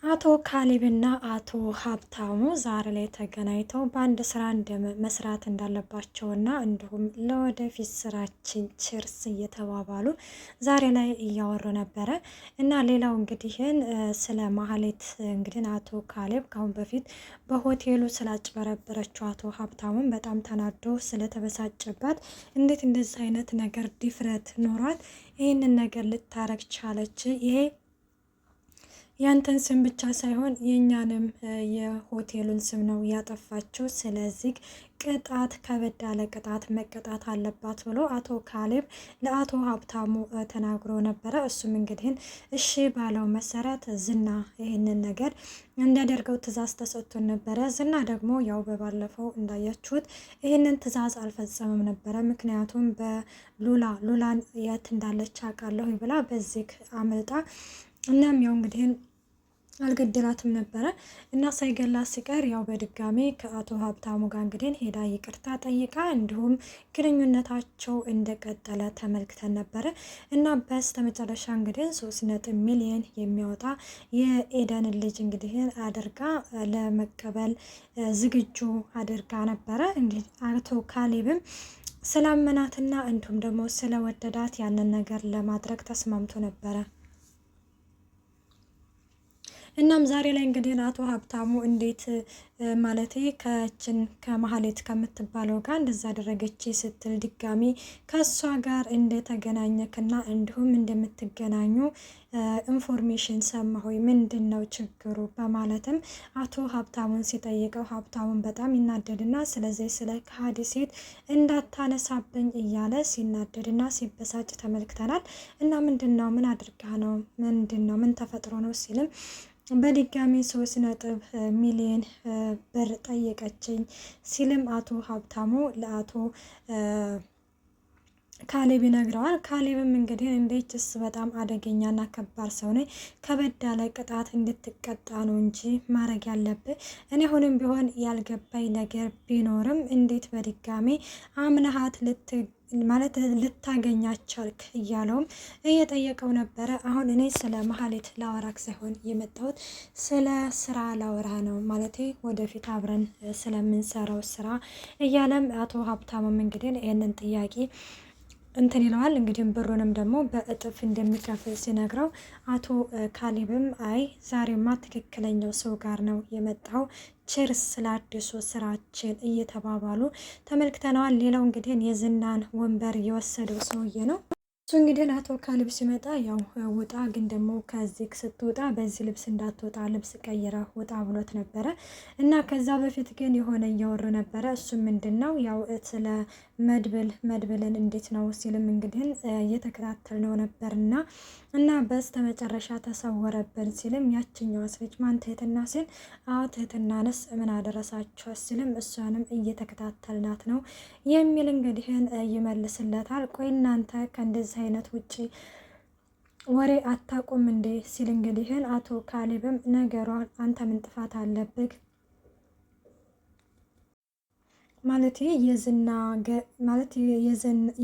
አቶ ካሌብና አቶ ሀብታሙ ዛሬ ላይ ተገናኝተው በአንድ ስራ መስራት እንዳለባቸውና እንዲሁም ለወደፊት ስራችን ችርስ እየተባባሉ ዛሬ ላይ እያወሩ ነበረ። እና ሌላው እንግዲህን ስለ ማህሌት እንግዲህ አቶ ካሌብ ካሁን በፊት በሆቴሉ ስላጭበረበረችው አቶ ሀብታሙን በጣም ተናዶ ስለተበሳጨባት እንዴት እንደዚህ አይነት ነገር ድፍረት ኖሯት ይህንን ነገር ልታረግ ቻለች? ይሄ ያንተን ስም ብቻ ሳይሆን የእኛንም የሆቴሉን ስም ነው ያጠፋችው። ስለዚህ ቅጣት ከበድ ያለ ቅጣት መቀጣት አለባት ብሎ አቶ ካሌብ ለአቶ ሀብታሙ ተናግሮ ነበረ። እሱም እንግዲህ እሺ ባለው መሰረት ዝና ይህንን ነገር እንዲያደርገው ትዕዛዝ ተሰጥቶን ነበረ። ዝና ደግሞ ያው በባለፈው እንዳያችሁት ይህንን ትዕዛዝ አልፈጸመም ነበረ። ምክንያቱም በሉላን የት እንዳለች አውቃለሁ ብላ በዚህ አመልጣ እናም ያው እንግዲህ አልገደላትም ነበረ እና ሳይገላት ሲቀር ያው በድጋሚ ከአቶ ሀብታሙ ጋር እንግዲህ ሄዳ ይቅርታ ጠይቃ እንዲሁም ግንኙነታቸው እንደቀጠለ ተመልክተን ነበረ እና በስተመጨረሻ እንግዲህ 3 ሚሊዮን የሚያወጣ የኤደን ልጅ እንግዲህ አድርጋ ለመቀበል ዝግጁ አድርጋ ነበረ። እንግዲህ አቶ ካሌብም ስላመናትና እንዲሁም ደግሞ ስለወደዳት ያንን ነገር ለማድረግ ተስማምቶ ነበረ። እናም ዛሬ ላይ እንግዲህ አቶ ሀብታሙ እንዴት ማለቴ ከማህሌት ከምትባለው ጋር እንደዛ አደረገች ስትል ድጋሚ ከሷ ጋር እንደተገናኘክና እንዲሁም እንደምትገናኙ ኢንፎርሜሽን ሰማሁኝ፣ ምንድን ነው ችግሩ? በማለትም አቶ ሀብታሙን ሲጠይቀው ሀብታሙን በጣም ይናደድና ስለዚህ ስለ ከሃዲ ሴት እንዳታነሳብኝ እያለ ሲናደድና ሲበሳጭ ተመልክተናል። እና ምንድን ነው ምን አድርጋ ነው ምንድን ነው ምን ተፈጥሮ ነው ሲልም በድጋሚ 3 ሚሊዮን ብር ጠየቀችኝ ሲልም አቶ ሀብታሙ ለአቶ ካሌብ ይነግረዋል። ካሌብም እንግዲህ እንዴትስ በጣም አደገኛና ከባድ ሰው ነኝ፣ ከበድ ያለ ቅጣት እንድትቀጣ ነው እንጂ ማድረግ ያለብህ። እኔ አሁንም ቢሆን ያልገባኝ ነገር ቢኖርም እንዴት በድጋሚ አምነሃት ማለት ልታገኛቻልክ እያለውም እየጠየቀው ነበረ። አሁን እኔ ስለ ማህሌት ላወራክ ሳይሆን የመጣሁት ስለ ስራ ላወራ ነው፣ ማለቴ ወደፊት አብረን ስለምንሰራው ስራ እያለም አቶ ሀብታሙም እንግዲህ ይህንን ጥያቄ እንትን ይለዋል። እንግዲህ ብሩንም ደግሞ በእጥፍ እንደሚከፍል ሲነግረው አቶ ካሌብም አይ ዛሬማ ትክክለኛው ሰው ጋር ነው የመጣው ቼርስ ስላደሱ ስራችን እየተባባሉ ተመልክተነዋል። ሌላው እንግዲህ የዝናን ወንበር የወሰደው ሰውዬ ነው። እሱ እንግዲህ አቶ ካሌብ ሲመጣ ያው ውጣ፣ ግን ደግሞ ከዚህ ስትወጣ በዚህ ልብስ እንዳትወጣ ልብስ ቀይረ ውጣ ብሎት ነበረ እና ከዛ በፊት ግን የሆነ እያወሩ ነበረ። እሱ ምንድን ነው ያው ስለ መድብልን እንዴት ነው ሲልም እንግዲህ እየተከታተል ነው ነበርና እና በስተመጨረሻ ተሰወረብን ሲልም ያችኛዋ ልጅ ማን ትህትና ሲል አዎ ትህትና ነስ ምን አደረሳችሁ ሲልም እሷንም እየተከታተልናት ነው የሚል እንግዲህ ይመልስለታል። ቆይ እናንተ ከእንደዚህ አይነት ውጪ ወሬ አታቁም እንዴ ሲል እንግዲህ አቶ ካሌብም ነገሯን አንተ ምን ጥፋት አለብህ ማለት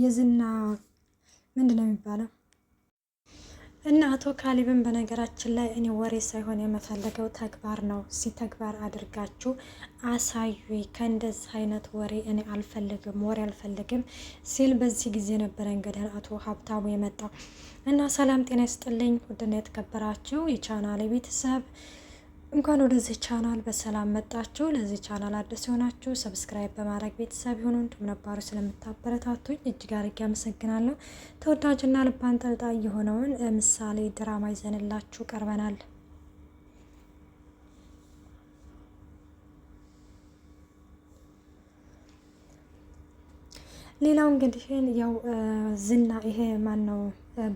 የዝና ምንድን ነው የሚባለው? እና አቶ ካሌብን በነገራችን ላይ እኔ ወሬ ሳይሆን የምፈልገው ተግባር ነው። ተግባር አድርጋችሁ አሳዩ፣ ከእንደዚህ አይነት ወሬ እኔ አልፈልግም፣ ወሬ አልፈልግም ሲል በዚህ ጊዜ ነበረ እንግዲህ አቶ ሀብታሙ የመጣው። እና ሰላም ጤና ይስጥልኝ ውድና የተከበራችሁ የቻናሌ ቤተሰብ እንኳን ወደዚህ ቻናል በሰላም መጣችሁ። ለዚህ ቻናል አዲስ የሆናችሁ ሰብስክራይብ በማድረግ ቤተሰብ ይሁኑ። እንዲሁም ነባሩ ስለምታበረታቱኝ እጅግ አድርጌ አመሰግናለሁ። ተወዳጅና ልብ አንጠልጣይ የሆነውን ምሳሌ ድራማ ይዘንላችሁ ቀርበናል። ሌላው እንግዲህ ያው ዝና ይሄ ማን ነው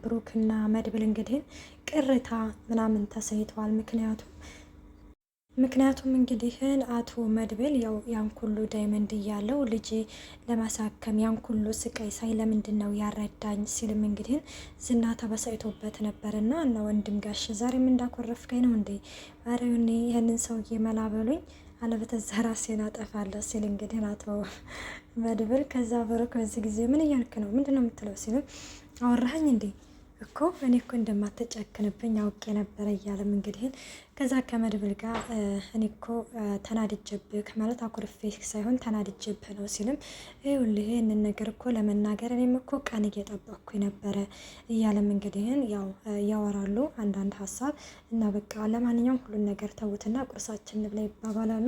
ብሩክና መድብል እንግዲህ ቅርታ ምናምን ተሰይተዋል። ምክንያቱም እንግዲህ አቶ መድብል ያው ያን ሁሉ ዳይመንድ እያለው ልጄ ለማሳከም ያን ሁሉ ስቃይ ሳይ ለምንድን ነው ያረዳኝ ሲልም እንግዲህ ዝና ተበሳይቶበት ነበርና እና ወንድም ጋሽ ዛሬም እንዳኮረፍከኝ ነው እንዴ? አሬውኔ ይህንን ሰውዬ መላበሉኝ አለበተዛ ራሴን አጠፋለሁ ሲል እንግዲህ አቶ መድብል ከዛ ብሩክ በዚህ ጊዜ ምን እያልክ ነው? ምንድን ነው የምትለው ሲልም አወራኸኝ እንዴ እኮ እኔ እኮ እንደማትጨክንብኝ አውቄ ነበረ እያለም እንግዲህ ከዛ ከመድብል ጋር እኔ እኮ ተናድጄብህ ማለት አኩርፌህ ሳይሆን ተናድጄብህ ነው ሲልም ይኸውልህ ይህንን ነገር እኮ ለመናገር እኔም እኮ ቀን እየጠበቅኩ ነበረ እያለም እንግዲህ ያው ያወራሉ አንዳንድ ሀሳብ እና በቃ ለማንኛውም ሁሉን ነገር ተዉትና ቁርሳችን እንብላ ይባባላሉ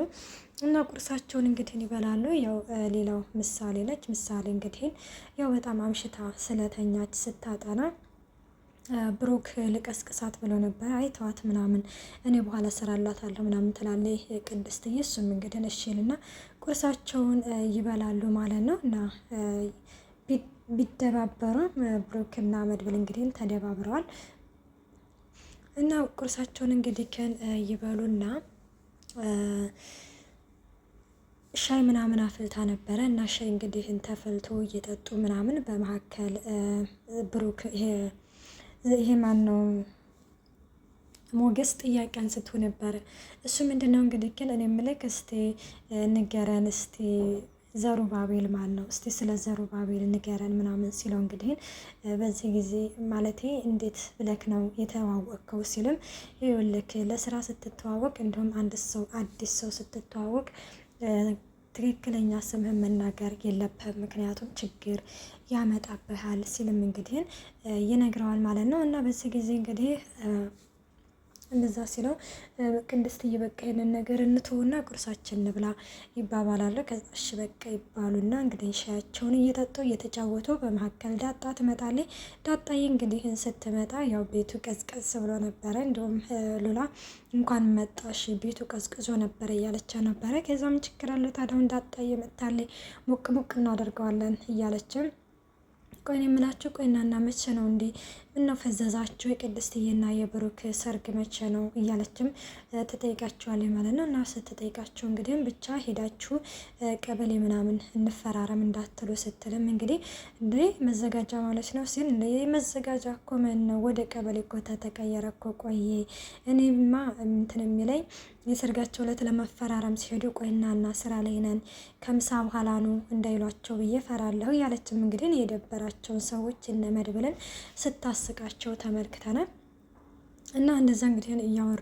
እና ቁርሳቸውን እንግዲህ ይበላሉ። ያው ሌላው ምሳሌ ነች። ምሳሌ እንግዲህ ያው በጣም አምሽታ ስለተኛች ስታጠና ብሩክ ልቀስቅሳት ብሎ ነበር። አይተዋት ምናምን እኔ በኋላ እሰራላታለሁ ምናምን ትላለች ቅድስትዬ። እሱም እንግዲህ እሺልና ቁርሳቸውን ይበላሉ ማለት ነው። እና ቢደባበሩም ብሩክና መድብል እንግዲህ ተደባብረዋል። እና ቁርሳቸውን እንግዲህ ይበሉና ሻይ ምናምን አፍልታ ነበረ እና ሻይ እንግዲህ ተፈልቶ እየጠጡ ምናምን በመካከል ብሩክ ይሄ ማን ነው ሞገስ ጥያቄ አንስቶ ነበረ። እሱ ምንድነው እንግዲህ እኔ የምልህ እስቲ ንገረን እስቲ ዘሩባቤል ማን ነው እስቲ ስለ ዘሩባቤል ንገረን ምናምን ሲለው እንግዲህ በዚህ ጊዜ ማለቴ እንዴት ብለክ ነው የተዋወቅከው ሲልም ይኸውልህ ለስራ ስትተዋወቅ እንዲሁም አንድ ሰው አዲስ ሰው ስትተዋወቅ ትክክለኛ ስምህን መናገር የለብህም ምክንያቱም ችግር ያመጣብሃል ሲልም እንግዲህ ይነግረዋል ማለት ነው። እና በዚህ ጊዜ እንግዲህ እንደዛ ሲለው ቅድስትዬ በቃ ይሄንን ነገር እንትውና ቁርሳችን እንብላ ይባባላሉ። ከዛ እሺ በቃ ይባሉና እንግዲህ ሻያቸውን እየጠጡ እየተጫወቱ በመካከል ዳጣ ትመጣለች። ዳጣዬ እንግዲህ ስትመጣ ያው ቤቱ ቀዝቀዝ ብሎ ነበረ። እንዲሁም ሉላ እንኳን መጣሽ ቤቱ ቀዝቅዞ ነበረ እያለቻ ነበረ። ከዛም ችግር አለ ታዲያ ዳጣዬ መጣለች ሞቅ ሞቅ እናደርገዋለን እያለችም ቆይ የምላችሁ ቆይ እናና መቼ ነው እንዴ ምነው ፈዘዛችሁ የቅድስትዬና የብሩክ ሰርግ መቼ ነው እያለችም ትጠይቃቸዋለች ማለት ነው። እና ስትጠይቃቸው እንግዲህ ብቻ ሄዳችሁ ቀበሌ ምናምን እንፈራረም እንዳትሉ ስትልም እንግዲህ እንዴ መዘጋጃ ማለት ነው ሲል እንዴ መዘጋጃ እኮ ምን ነው ወደ ቀበሌ እኮ ተቀየረ እኮ ቆየ እኔማ እንትን የሚለኝ የሰርጋቸው ዕለት ለመፈራረም ሲሄዱ ቆይናና ስራ ላይ ነን ከምሳ በኋላ ነው እንዳይሏቸው ብዬ ፈራለሁ እያለችም እንግዲህ የደበራቸውን ሰዎች እነ መድብልን ስታስቃቸው ተመልክተናል። እና እንደዛ እንግዲህ እያወሩ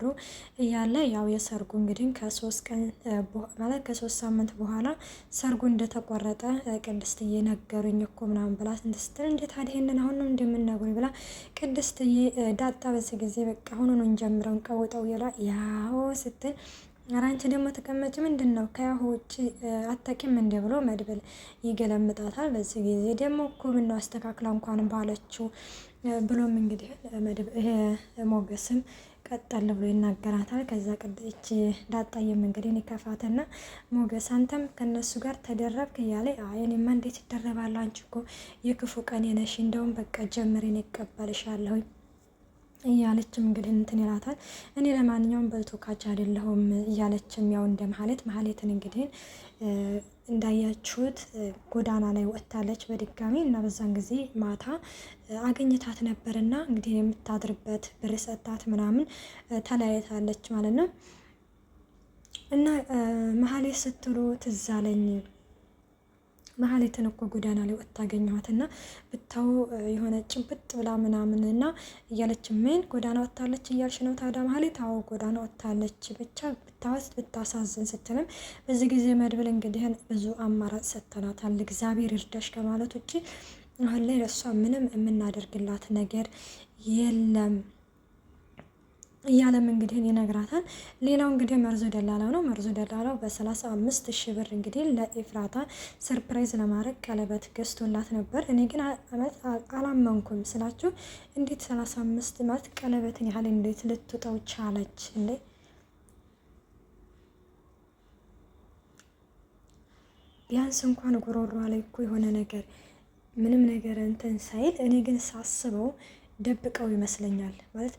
እያለ ያው የሰርጉ እንግዲህ ከ3 ቀን ማለት ከ3 ሳምንት በኋላ ሰርጉ እንደተቆረጠ ቅድስትዬ ነገሩኝ እኮ ምናምን ብላ ስትል እንዴት ታዲያ ይሄንን አሁን ነው እንደምናገሩኝ ብላ ቅድስትዬ ዳጣ በዚህ ጊዜ በቃ አሁን ነው እንጀምረው ቀውጠው ይላ ያው ስትል አራንቺ ደግሞ ተቀመጭ ምንድን ነው ከያሁ ውጭ አታቂም እንደ ብሎ መድብል ይገለምጣታል። በዚህ ጊዜ ደግሞ እኮ ምነው አስተካክላ እንኳን ባለችው ብሎም እንግዲህ ይሄ ሞገስም ቀጠል ብሎ ይናገራታል። ከዛ ቅድች ዳጣዬም እንግዲህ ይከፋትና ሞገስ አንተም ከነሱ ጋር ተደረብክ እያለ እኔማ እንዴት ይደረባለሁ አንቺ እኮ የክፉ ቀን የነሽ እንደውም በቃ ጀምሬን ይቀበልሻለሁ እያለችም እንግዲህ እንትን ይላታል። እኔ ለማንኛውም በልቶ ካች አይደለሁም እያለችም ያው እንደ ማህሌትን እንግዲህ እንዳያችሁት ጎዳና ላይ ወጥታለች በድጋሚ እና በዛን ጊዜ ማታ አገኝታት ነበርና እንግዲህ የምታድርበት ብር ሰጣት ምናምን ተለያይታለች ማለት ነው። እና ማህሌት ስትሉ ትዝ አለኝ ማህሌትን እኮ ጎዳና ላይ ወጥታ አገኘኋትና ብታው የሆነ ጭብጥ ብላ ምናምን እና እያለች ምን ጎዳና ወጥታለች እያልሽ ነው ታዲያ ማህሌት? አዎ ጎዳና ወጥታለች ብቻ ብታወስ ብታሳዝን ስትልም በዚህ ጊዜ መድብል እንግዲህ ብዙ አማራጭ ሰጥተናታል እግዚአብሔር ይርዳሽ ከማለት ውጭ አሁን ላይ ለእሷ ምንም የምናደርግላት ነገር የለም እያለም እንግዲህ ይነግራታል። ሌላው እንግዲህ መርዞ ደላላው ነው። መርዞ ደላላው በ35,000 ብር እንግዲህ ለኤፍራታ ሰርፕራይዝ ለማድረግ ቀለበት ገዝቶላት ነበር። እኔ ግን አላመንኩም ስላችሁ እንዴት 35 ማለት ቀለበትን ያህል እንዴት ልትውጠው ቻለች እንዴ? ቢያንስ እንኳን ጉሮሯ ላይ እኮ የሆነ ነገር ምንም ነገር እንትን ሳይል እኔ ግን ሳስበው ደብቀው ይመስለኛል ማለት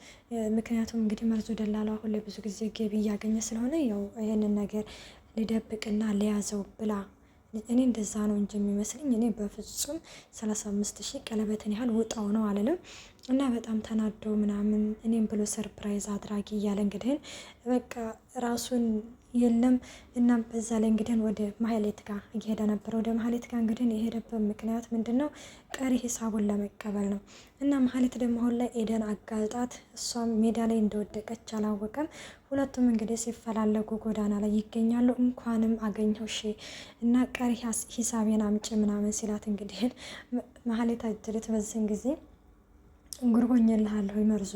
ምክንያቱም እንግዲህ መርዞ ደላላ አሁን ላይ ብዙ ጊዜ ገቢ እያገኘ ስለሆነ ያው ይሄንን ነገር ሊደብቅና ሊያዘው ብላ እኔ እንደዛ ነው እንጂ የሚመስለኝ እኔ በፍጹም 35,000 ቀለበትን ያህል ውጣው ነው አለለም። እና በጣም ተናደው ምናምን እኔም ብሎ ሰርፕራይዝ አድራጊ እያለ እንግዲህ በቃ ራሱን የለም። እና በዛ ላይ እንግዲህ ወደ ማህሌት ጋር እየሄደ ነበር። ወደ ማህሌት ጋር እንግዲህ የሄደበት ምክንያት ምንድን ነው? ቀሪ ሂሳቡን ለመቀበል ነው። እና ማህሌት ደግሞ አሁን ላይ ኤደን አጋልጣት እሷም ሜዳ ላይ እንደወደቀች አላወቀም። ሁለቱም እንግዲህ ሲፈላለጉ ጎዳና ላይ ይገኛሉ። እንኳንም አገኘው ሺ እና ቀሪ ሂሳቤን አምጪ ምናምን ሲላት እንግዲህ ማህሌት አጅሬት በዚህን ጊዜ ጉርጎኝልሃለሁ መርዙ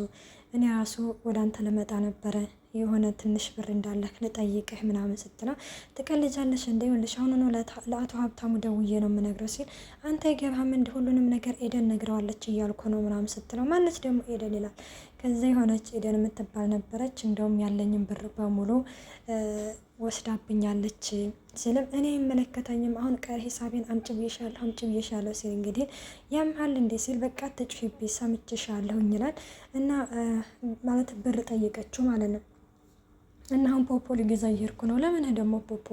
እኔ ራሱ ወደ አንተ ልመጣ ነበረ የሆነ ትንሽ ብር እንዳለህ ልጠይቅህ ምናምን ስትለው ትቀልጃለሽ እንደ ይኸውልሽ አሁን ነው ለአቶ ሀብታሙ ደውዬ ነው የምነግረው ሲል አንተ የገባህም እንደ ሁሉንም ነገር ኤደን ነግረዋለች እያልኩ ነው ምናምን ስትለው ማነች ደግሞ ኤደን ይላል። ከዛ የሆነች ኤደን የምትባል ነበረች እንደውም ያለኝን ብር በሙሉ ወስዳብኛለች ሲልም እኔ አይመለከተኝም አሁን ቀሪ ሂሳቤን አምጪ ብዬሻለሁ ሲል እንግዲህ ያምሃል እንዴ ሲል በቃ ትጭፊብኝ ሰምቼሻለሁኝ ይላል። እና ማለት ብር ጠየቀችው ማለት ነው። እና አሁን ፖፖ ሊገዛ እየሄድኩ ነው። ለምን ደግሞ ፖፖ?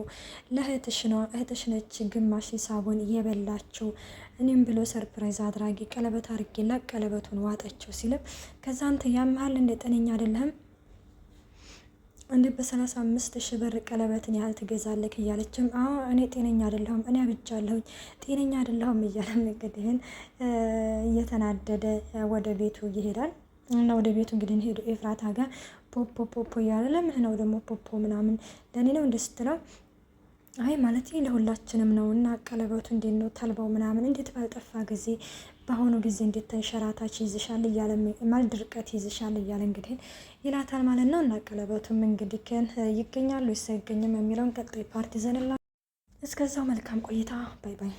ለእህትሽ ነው፣ እህትሽ ነች ግማሽ ሂሳቡን እየበላችው እኔም ብሎ ሰርፕራይዝ አድራጊ ቀለበት አድርጌላት ቀለበቱን ዋጠችው ሲልም ከዛ አንተ ያምሃል እንደ ጤነኛ አይደለህም እንዴ በ35,000 ብር ቀለበትን ያህል ትገዛለህ እያለችም አዎ እኔ ጤነኛ አይደለሁም እኔ አብጃለሁኝ ጤነኛ አይደለሁም እያለ እንግዲህ እየተናደደ ወደ ቤቱ ይሄዳል። እና ወደ ቤቱ እንግዲህ ሄዱ ኤፍራታ ጋር ፖፖ እያለ ለምን ነው ደግሞ ፖፖ ምናምን ለእኔ ነው እንደ ስትለው አይ ማለት ለሁላችንም ነው እና ቀለበቱ እንዴት ነው ተልባው ምናምን እንዴት ባልጠፋ ጊዜ በአሁኑ ጊዜ እንዴት ተንሸራታች ይዝሻል እያለ ማለት ድርቀት ይዝሻል እያለ እንግዲህ ይላታል ማለት ነው። እና ቀለበቱም እንግዲህ ይገኛሉ ይሰገኝም የሚለውን ቀጣይ ፓርቲ ዘንላ እስከዛው መልካም ቆይታ ባይ ባይ።